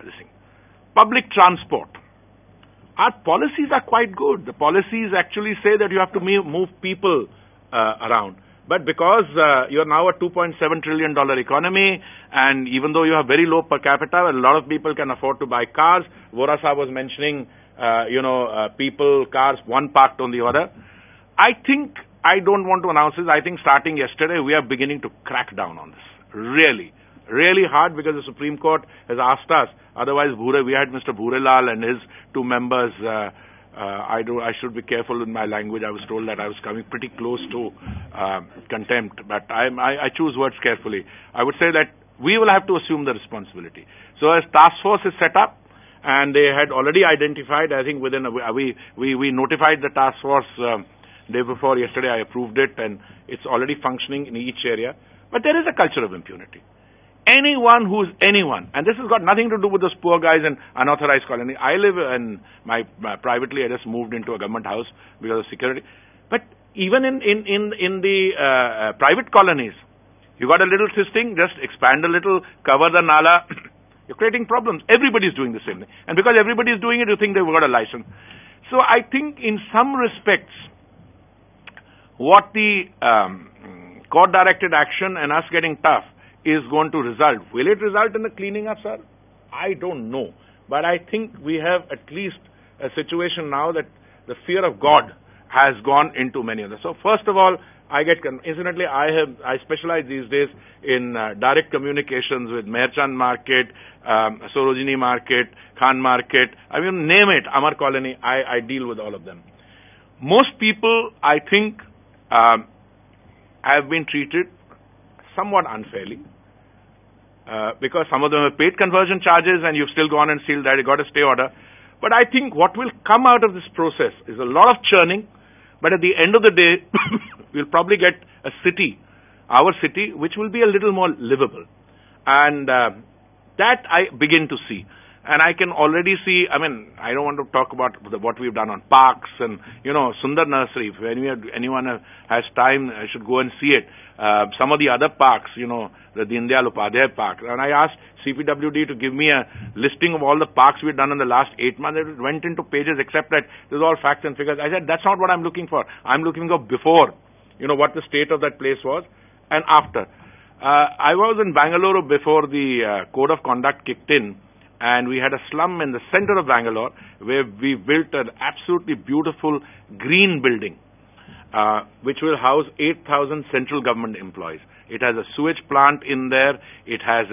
this thing. Public transport. Our policies are quite good. The policies actually say that you have to move people around. But because you're now a $2.7 trillion economy, and even though you have very low per capita, a lot of people can afford to buy cars. Vohra Saab was mentioning, people, cars, one parked on the other. I don't want to announce this. I think starting yesterday, we are beginning to crack down on this. Really hard, because the Supreme Court has asked us. Otherwise, we had Mr. Bhurelal and his two members. I should be careful in my language. I was told that I was coming pretty close to contempt, but I choose words carefully. I would say that we will have to assume the responsibility. So as task force is set up, and they had already identified, I think within we notified the task force day before yesterday. I approved it, and it's already functioning in each area. But there is a culture of impunity. Anyone who's anyone, and this has got nothing to do with those poor guys in unauthorized colony. I live in privately. I just moved into a government house because of security. But even in the private colonies, you got a little thing, just expand a little, cover the nala. You're creating problems. Everybody's doing the same thing, and because everybody's doing it, you think they've got a license. So I think, in some respects, what the court-directed action and us getting tough is going to result. Will it result in the cleaning up, sir? I don't know. But I think we have at least a situation now that the fear of God has gone into many of them. So first of all, incidentally, I specialize these days in direct communications with Meherchand Market, Sarojini Market, Khan Market. I mean, name it, Amar Colony, I deal with all of them. Most people, I think, have been treated somewhat unfairly. Because some of them have paid conversion charges and you've still gone and sealed that, you got a stay order. But I think what will come out of this process is a lot of churning, but at the end of the day, we'll probably get a city, our city, which will be a little more livable. And that I begin to see. And I can already see, I mean, I don't want to talk about what we've done on parks and, Sundar Nursery. If anyone has time, I should go and see it. Some of the other parks, the Deendayal Upadhyay Park. And I asked CPWD to give me a listing of all the parks we've done in the last 8 months. It went into pages, except that there's all facts and figures. I said, that's not what I'm looking for. I'm looking for before, what the state of that place was, and after. I was in Bangalore before the Code of Conduct kicked in, and we had a slum in the center of Bangalore where we built an absolutely beautiful green building, which will house 8,000 central government employees. It has a sewage plant in there. It has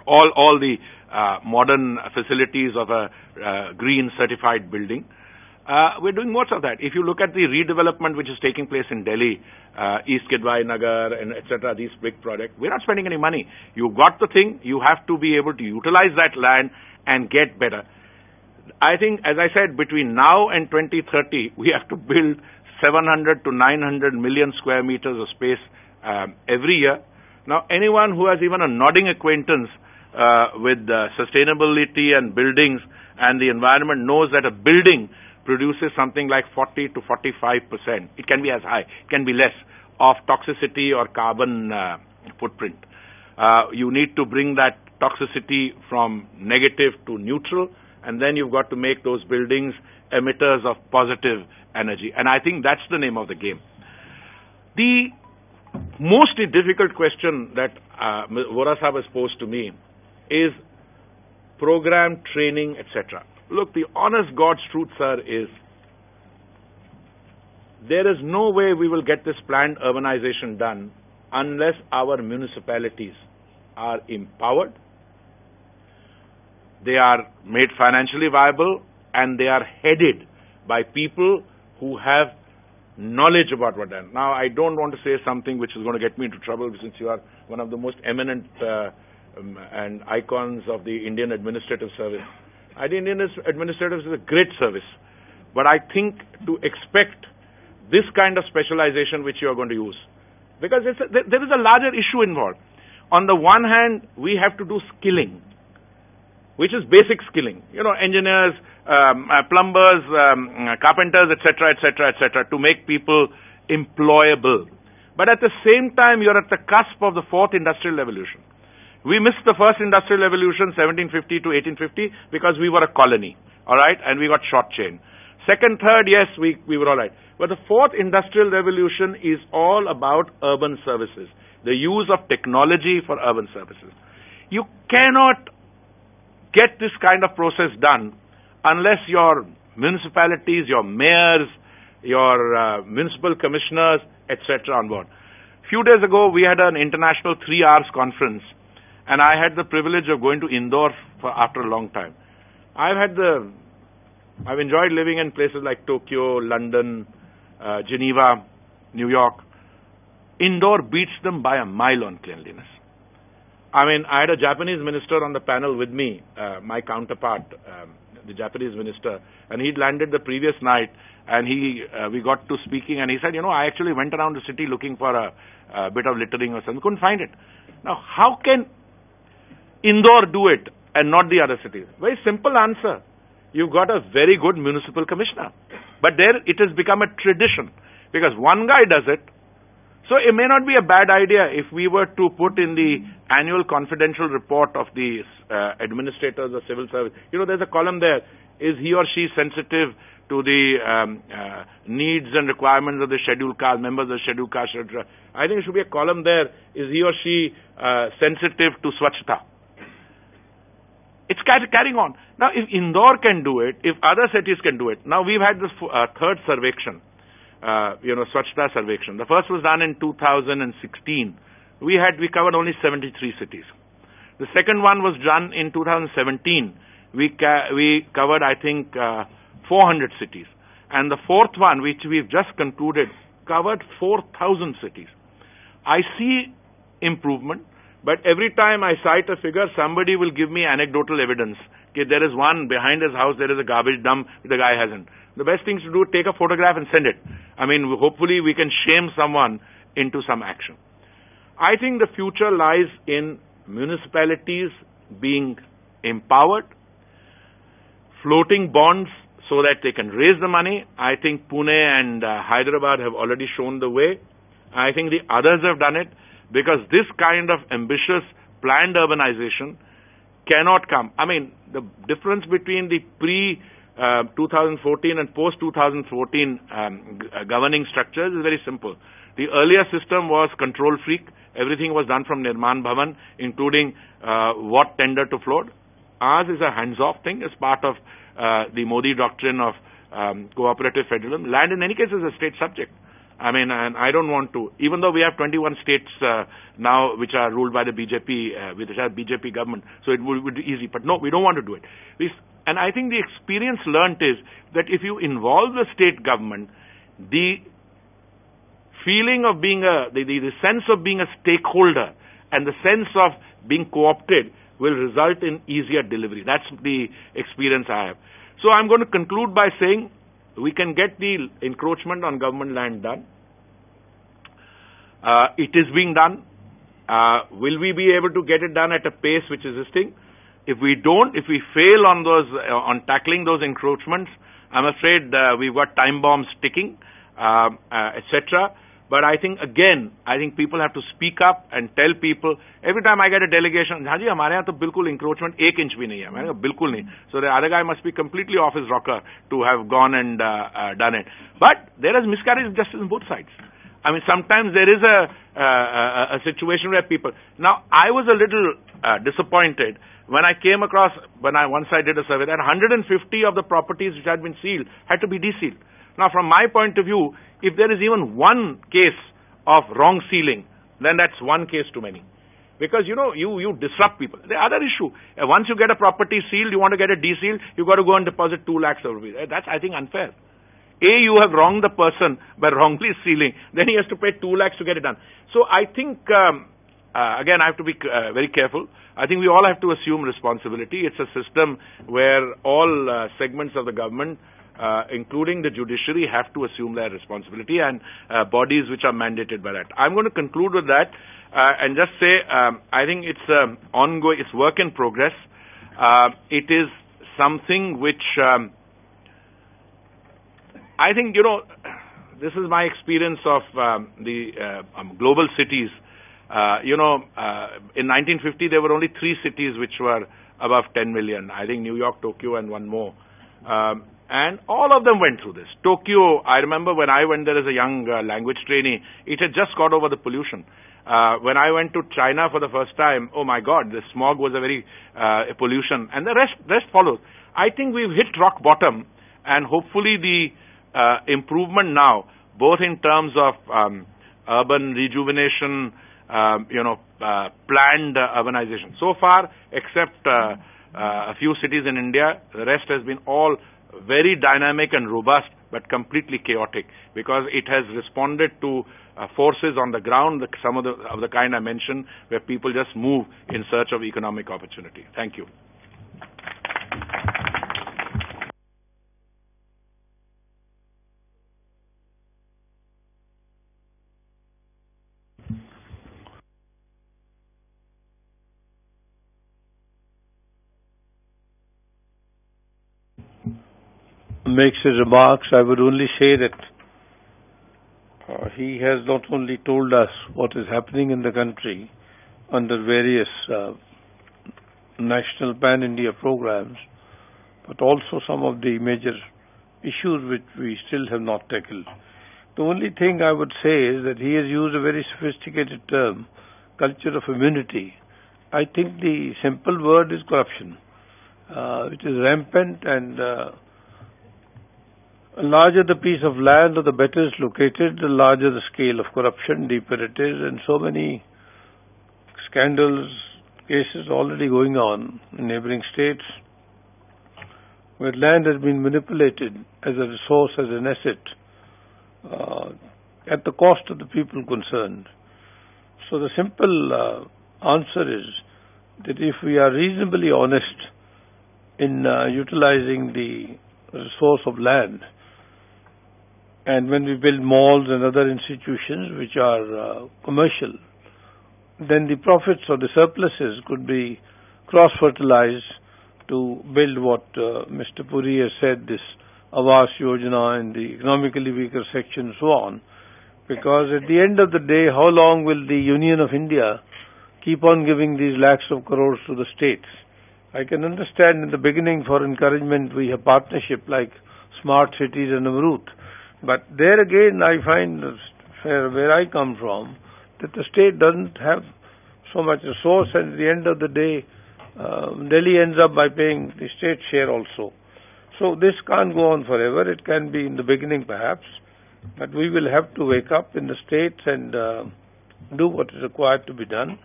all the modern facilities of a green certified building. We're doing most of that. If you look at the redevelopment which is taking place in Delhi, East Kidwai Nagar and etc., these big projects, we're not spending any money. You've got the thing, you have to be able to utilize that land and get better. I think, as I said, between now and 2030, we have to build 700 to 900 million square meters of space every year. Now, anyone who has even a nodding acquaintance with sustainability and buildings and the environment knows that a building produces something like 40 to 45%. It can be as high, it can be less, of toxicity or carbon footprint. You need to bring that toxicity from negative to neutral, and then you've got to make those buildings emitters of positive energy. And I think that's the name of the game. The most difficult question that Vohra Saab has posed to me is program, training, etc. Look, the honest God's truth, sir, is there is no way we will get this planned urbanization done unless our municipalities are empowered, they are made financially viable, and they are headed by people who have knowledge about what they're. Now, I don't want to say something which is going to get me into trouble, since you are one of the most eminent and icons of the Indian administrative service. I think Indian administrative is a great service, but I think to expect this kind of specialization which you are going to use, because there is a larger issue involved. On the one hand, we have to do skilling, which is basic skilling. You know, engineers, plumbers, carpenters, etc., etc., etc., to make people employable. But at the same time, you're at the cusp of the fourth industrial revolution. We missed the first industrial revolution, 1750 to 1850, because we were a colony, all right, and we got short-changed. Second, third, yes, we were all right. But the fourth industrial revolution is all about urban services, the use of technology for urban services. You cannot get this kind of process done unless your municipalities, your mayors, your municipal commissioners, etc. on board. Few days ago, we had an international 3 hours conference, and I had the privilege of going to Indore after a long time. I've enjoyed living in places like Tokyo, London, Geneva, New York. Indore beats them by a mile on cleanliness. I mean, I had a Japanese minister on the panel with me, my counterpart, the Japanese minister, and he'd landed the previous night, and we got to speaking, and he said, you know, I actually went around the city looking for a bit of littering or something, couldn't find it. Now, how can Indore do it and not the other cities? Very simple answer. You've got a very good municipal commissioner. But there it has become a tradition, because one guy does it. So it may not be a bad idea if we were to put in the annual confidential report of the administrators of civil service. You know, there's a column there. Is he or she sensitive to the needs and requirements of the scheduled caste, members of the scheduled caste? I think there should be a column there. Is he or she sensitive to Swachhta? It's carrying on. Now, if Indore can do it, if other cities can do it. Now, we've had this third survection. Swachhta Sarvekshan. The first was done in 2016. We covered only 73 cities. The second one was done in 2017. We covered, I think, 400 cities. And the fourth one, which we've just concluded, covered 4,000 cities. I see improvement, but every time I cite a figure, somebody will give me anecdotal evidence. Okay, there is one behind his house, there is a garbage dump, the guy hasn't. The best thing to do is take a photograph and send it. I mean, hopefully we can shame someone into some action. I think the future lies in municipalities being empowered, floating bonds so that they can raise the money. I think Pune and Hyderabad have already shown the way. I think the others have done it, because this kind of ambitious planned urbanization cannot come. I mean, the difference between the pre-2014 and post-2014 governing structures is very simple. The earlier system was control freak. Everything was done from Nirman Bhavan, including what tender to float. Ours is a hands-off thing as part of the Modi doctrine of cooperative federalism. Land, in any case, is a state subject. I mean, and I don't want to, even though we have 21 states now which are ruled by the BJP, which have BJP government, so it would be easy. But no, we don't want to do it. And I think the experience learnt is that if you involve the state government, the feeling of being the sense of being a stakeholder and the sense of being co-opted will result in easier delivery. That's the experience I have. So I'm going to conclude by saying we can get the encroachment on government land done. It is being done. Will we be able to get it done at a pace which is existing? If we don't, if we fail on on tackling those encroachments, I'm afraid we've got time bombs ticking, etc. But I think people have to speak up and tell people. Every time I get a delegation, हाँ जी हमारे यहाँ तो बिल्कुल encroachment 1 inch भी नहीं है. मैंने कहा बिल्कुल नहीं. So the other guy must be completely off his rocker to have gone and done it. But there is miscarriage of justice on both sides. I mean, sometimes there is a situation where people. Now, I was a little disappointed when I came across, once I did a survey, that 150 of the properties which had been sealed had to be desealed. Now, from my point of view, if there is even one case of wrong sealing, then that's one case too many. Because, you disrupt people. The other issue, once you get a property sealed, you want to get it desealed, you've got to go and deposit 2 lakhs of rupees. That's, I think, unfair. You have wronged the person by wrongly sealing. Then he has to pay 2 lakhs to get it done. So I think, again, I have to be very careful. I think we all have to assume responsibility. It's a system where all segments of the government, including the judiciary, have to assume their responsibility, and bodies which are mandated by that. I'm going to conclude with that and just say I think it's ongoing, it's work in progress. It is something which I think, this is my experience of the global cities. In 1950 there were only 3 cities which were above 10 million. I think New York, Tokyo, and one more. And all of them went through this. Tokyo, I remember when I went there as a young language trainee, it had just got over the pollution. When I went to China for the first time, oh my God, the smog was a very pollution, and the rest followed. I think we've hit rock bottom, and hopefully the improvement now, both in terms of urban rejuvenation, planned urbanization. So far, except a few cities in India, the rest has been all very dynamic and robust, but completely chaotic, because it has responded to forces on the ground, some of the kind I mentioned, where people just move in search of economic opportunity. Thank you. Makes his remarks, I would only say that he has not only told us what is happening in the country under various national pan-India programs, but also some of the major issues which we still have not tackled. The only thing I would say is that he has used a very sophisticated term, culture of immunity. I think the simple word is corruption, which is rampant, and the larger the piece of land or the better it's located, the larger the scale of corruption, deeper it is, and so many scandals, cases already going on in neighboring states where land has been manipulated as a resource, as an asset, at the cost of the people concerned. So the simple answer is that if we are reasonably honest in utilizing the resource of land, and when we build malls and other institutions which are commercial, then the profits or the surpluses could be cross-fertilized to build what Mr. Puri has said, this Awas Yojana in the economically weaker section and so on. Because at the end of the day, how long will the Union of India keep on giving these lakhs of crores to the states? I can understand in the beginning for encouragement we have partnership like Smart Cities and Amrut. But there again I find, where I come from, that the state doesn't have so much resource, and at the end of the day Delhi ends up by paying the state share also. So this can't go on forever. It can be in the beginning perhaps, but we will have to wake up in the states and do what is required to be done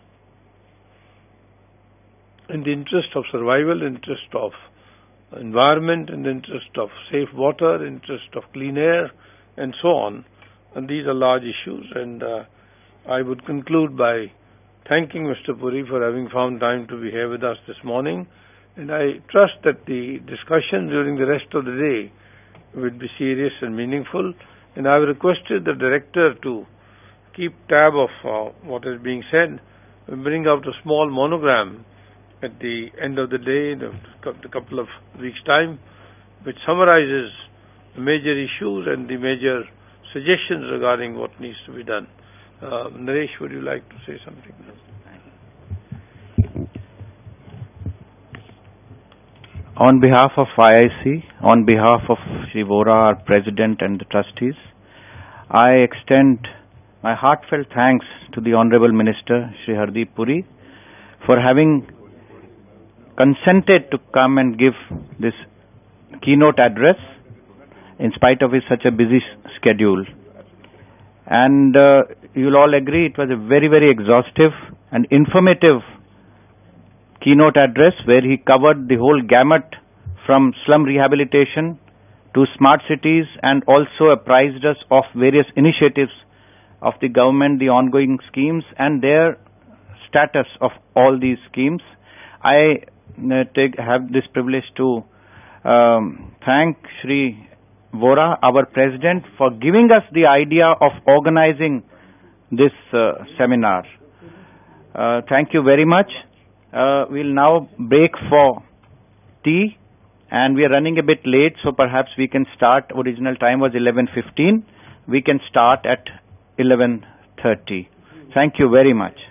in the interest of survival, interest of environment, in the interest of safe water, interest of clean air, and so on. And these are large issues, and I would conclude by thanking Mr. Puri for having found time to be here with us this morning, and I trust that the discussion during the rest of the day will be serious and meaningful, and I have requested the director to keep tab of what is being said and bring out a small monogram at the end of the day, in a couple of weeks' time, which summarizes the major issues and the major suggestions regarding what needs to be done. Naresh, would you like to say something? On behalf of IIC, on behalf of Shri Vohra, our President, and the trustees, I extend my heartfelt thanks to the Honorable Minister, Shri Hardeep Puri, for having consented to come and give this keynote address in spite of his such a busy schedule. And you'll all agree it was a very, very exhaustive an informative keynote address where he covered the whole gamut from slum rehabilitation to smart cities, and also apprised us of various initiatives of the government, the ongoing schemes, and their status of all these schemes. I have this privilege to thank Shri Vohra, our president, for giving us the idea of organizing this seminar. Thank you very much. We'll now break for tea, and we are running a bit late, so perhaps we can start. Original time was 11:15. We can start at 11:30. Thank you very much.